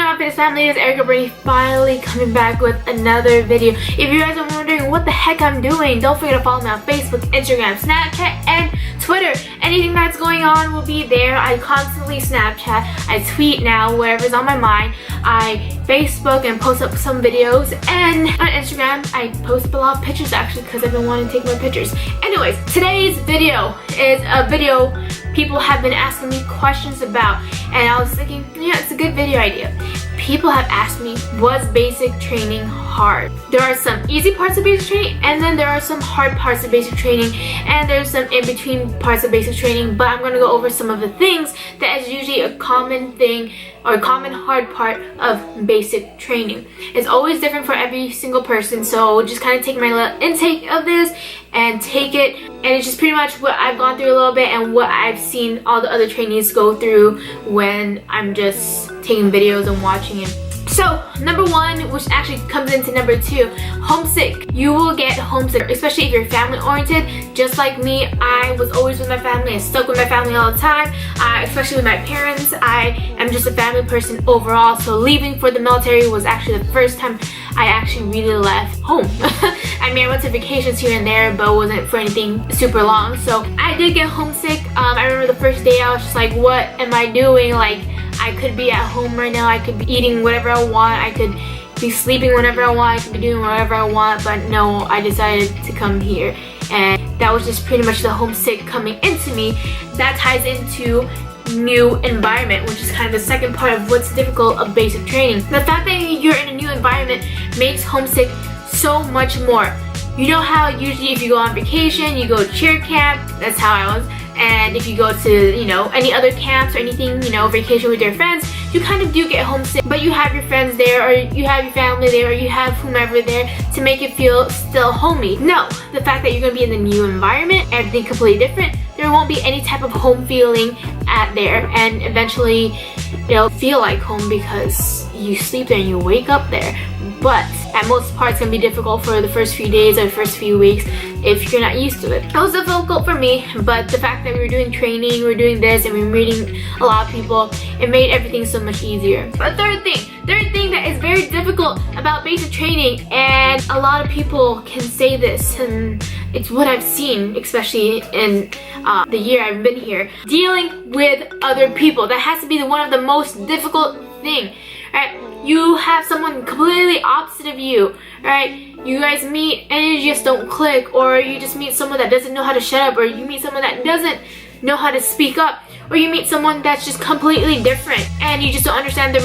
going on, fitness family? It's Erica Brady finally coming back with another video. If you guys are wondering what the heck I'm doing, don't forget to follow me on Facebook, Instagram, Snapchat, and Twitter. Anything that's going on will be there. I constantly Snapchat, I tweet now, whatever's on my mind. I Facebook and post up some videos, and on Instagram I post up a lot of pictures actually because I've been wanting to take more pictures. Anyways, today's video is a video people have been asking me questions about, and I was thinking, yeah, it's a good video idea. People have asked me, was basic training hard? There are some easy parts of basic training, and then there are some hard parts of basic training, and there's some in-between parts of basic training, but I'm going to go over some of the things that is usually a common thing or a common hard part of basic training. It's always different for every single person, so just kind of take my little intake of this and take it, and it's just pretty much what I've gone through a little bit and what I've seen all the other trainees go through when I'm just taking videos and watching it. So, number one, which actually comes into number two, homesick. You will get homesick, especially if you're family oriented. Just like me, I was always with my family. I stuck with my family all the time, especially with my parents. I am just a family person overall, so leaving for the military was actually the first time I actually really left home. I mean, I went to vacations here and there, but it wasn't for anything super long. So I did get homesick. I remember the first day I was just like, what am I doing? Like, I could be at home right now, I could be eating whatever I want, I could be sleeping whenever I want, I could be doing whatever I want, but no, I decided to come here. And that was just pretty much the homesick coming into me. That ties into new environment, which is kind of the second part of what's difficult of basic training. The fact that you're in a new environment makes homesick so much more. You know how usually if you go on vacation, you go to cheer camp, that's how I was. And if you go to, you know, any other camps or anything, you know, vacation with your friends, you kind of do get homesick, but you have your friends there, or you have your family there, or you have whomever there to make it feel still homey. No, the fact that you're going to be in the new environment, everything completely different, there won't be any type of home feeling at there, and eventually it'll feel like home because you sleep there and you wake up there. But at most parts, it's going to be difficult for the first few days or the first few weeks if you're not used to it. It was difficult for me, but the fact that we were doing training, we were doing this, and we were meeting a lot of people, it made everything so much easier. But third thing that is very difficult about basic training, and a lot of people can say this, and it's what I've seen, especially in the year I've been here, dealing with other people. That has to be one of the most difficult thing, right? You have someone completely opposite of you, right? You guys meet and you just don't click, or you just meet someone that doesn't know how to shut up, or you meet someone that doesn't know how to speak up, or you meet someone that's just completely different and you just don't understand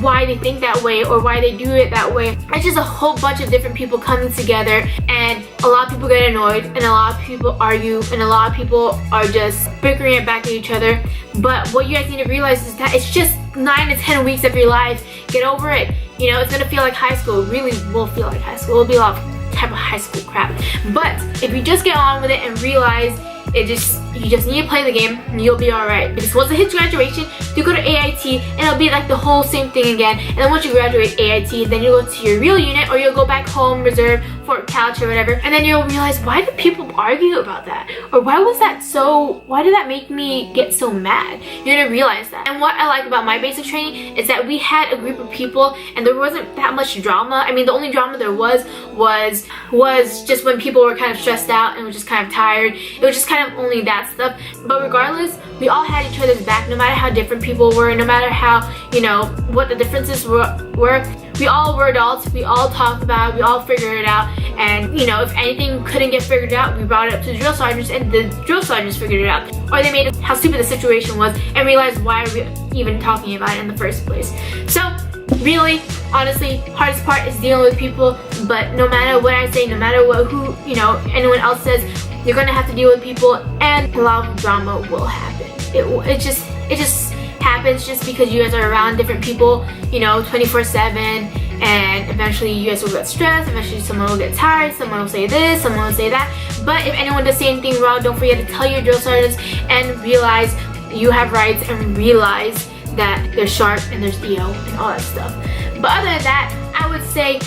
why they think that way or why they do it that way. It's just a whole bunch of different people coming together, and a lot of people get annoyed, and a lot of people argue, and a lot of people are just bickering it back at each other. But what you guys need to realize is that it's just 9 to 10 weeks of your life. Get over it. You know, it's gonna feel like high school. It really will feel like high school. It'll be a lot of type of high school crap. But if you just get on with it and realize you just need to play the game, and you'll be alright. Because once it hits graduation, you go to AIT, and it'll be like the whole same thing again. And then once you graduate AIT, then you'll go to your real unit, or you'll go back home, reserve, Fort Couch, or whatever. And then you'll realize, why do people argue about that? Or why did that make me get so mad? You're gonna realize that. And what I like about my basic training is that we had a group of people, and there wasn't that much drama. I mean, the only drama there was just when people were kind of stressed out and were just kind of tired. It was just kind of only that stuff. But regardless, we all had each other's back, no matter how different people were, no matter how, you know, what the differences were. We all were adults, we all talked about it, we all figured it out, and, you know, if anything couldn't get figured out, we brought it up to the drill sergeants, and the drill sergeants figured it out. Or they made it how stupid the situation was and realized why we were even talking about it in the first place. So, really, honestly, hardest part is dealing with people, but no matter what I say, no matter who, you know, anyone else says, you're gonna have to deal with people, and a lot of drama will happen. It just happens just because you guys are around different people, you know, 24/7, and eventually you guys will get stressed, eventually someone will get tired, someone will say this, someone will say that. But if anyone does say anything wrong, don't forget to tell your drill sergeants and realize you have rights, and realize that there's SHARP and there's EO and all that stuff. But other than that, I would say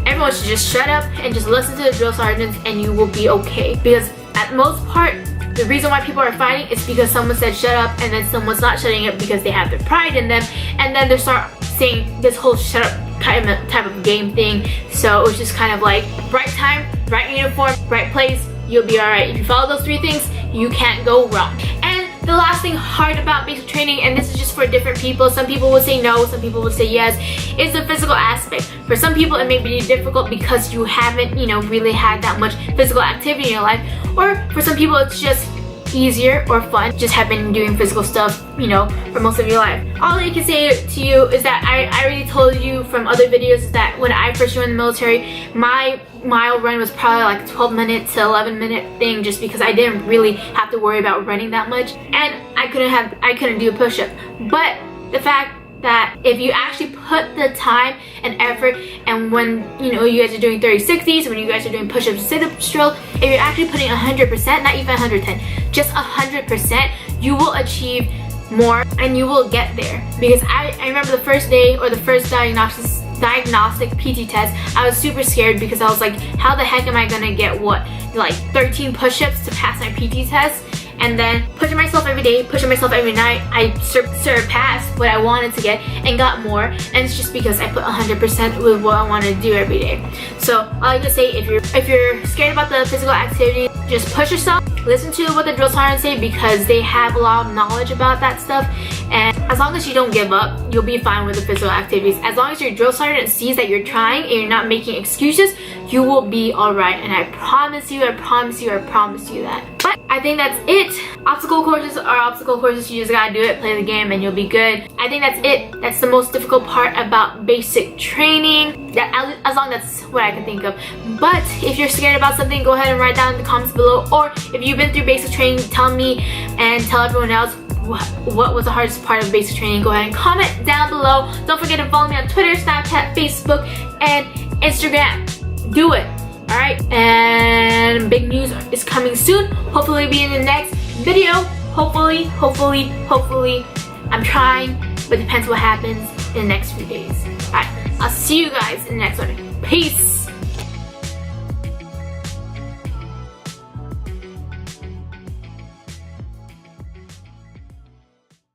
everyone should just shut up and just listen to the drill sergeants, and you will be okay. Because at most part, the reason why people are fighting is because someone said shut up, and then someone's not shutting up because they have their pride in them, and then they start saying this whole shut up type of game thing. So it was just kind of like right time, right uniform, right place, you'll be alright. If you follow those 3 things, you can't go wrong. And the last thing hard about basic training, and this is just for different people, some people will say no, some people will say yes, is the physical aspect. For some people it may be difficult because you haven't, you know, really had that much physical activity in your life, or for some people it's just easier or fun, just have been doing physical stuff, you know, for most of your life. All I can say to you is that I already told you from other videos is that when I first joined the military, my mile run was probably like a 12-minute to 11-minute thing, just because I didn't really have to worry about running that much, and I couldn't do a push-up. But the fact that if you actually put the time and effort, and when you know you guys are doing 30-60s, when you guys are doing push-ups, sit-ups drill, if you're actually putting 100%, not even 110, just 100%, you will achieve more and you will get there. Because I remember the first day, or the first diagnostic PT test, I was super scared because I was like, how the heck am I gonna get what, like 13 push-ups to pass my PT test? And then pushing myself every day, pushing myself every night, I surpassed what I wanted to get and got more. And it's just because I put 100% with what I want to do every day. So all I can say, if you're scared about the physical activity, just push yourself. Listen to what the drill sergeants say, because they have a lot of knowledge about that stuff. And as long as you don't give up, you'll be fine with the physical activities. As long as your drill sergeant sees that you're trying and you're not making excuses, you will be alright. And I promise you that. But I think that's it. Obstacle courses are obstacle courses. You just gotta do it, play the game, and you'll be good. I think that's it. That's the most difficult part about basic training. As long as that's what I can think of. But if you're scared about something, go ahead and write down in the comments below. Or if you've been through basic training, tell me and tell everyone else what was the hardest part of basic training. Go ahead and comment down below. Don't forget to follow me on Twitter, Snapchat, Facebook, and Instagram. Do it. Alright, and big news is coming soon. Hopefully be in the next video. Hopefully. I'm trying, but depends what happens in the next few days. Alright, I'll see you guys in the next one. Peace.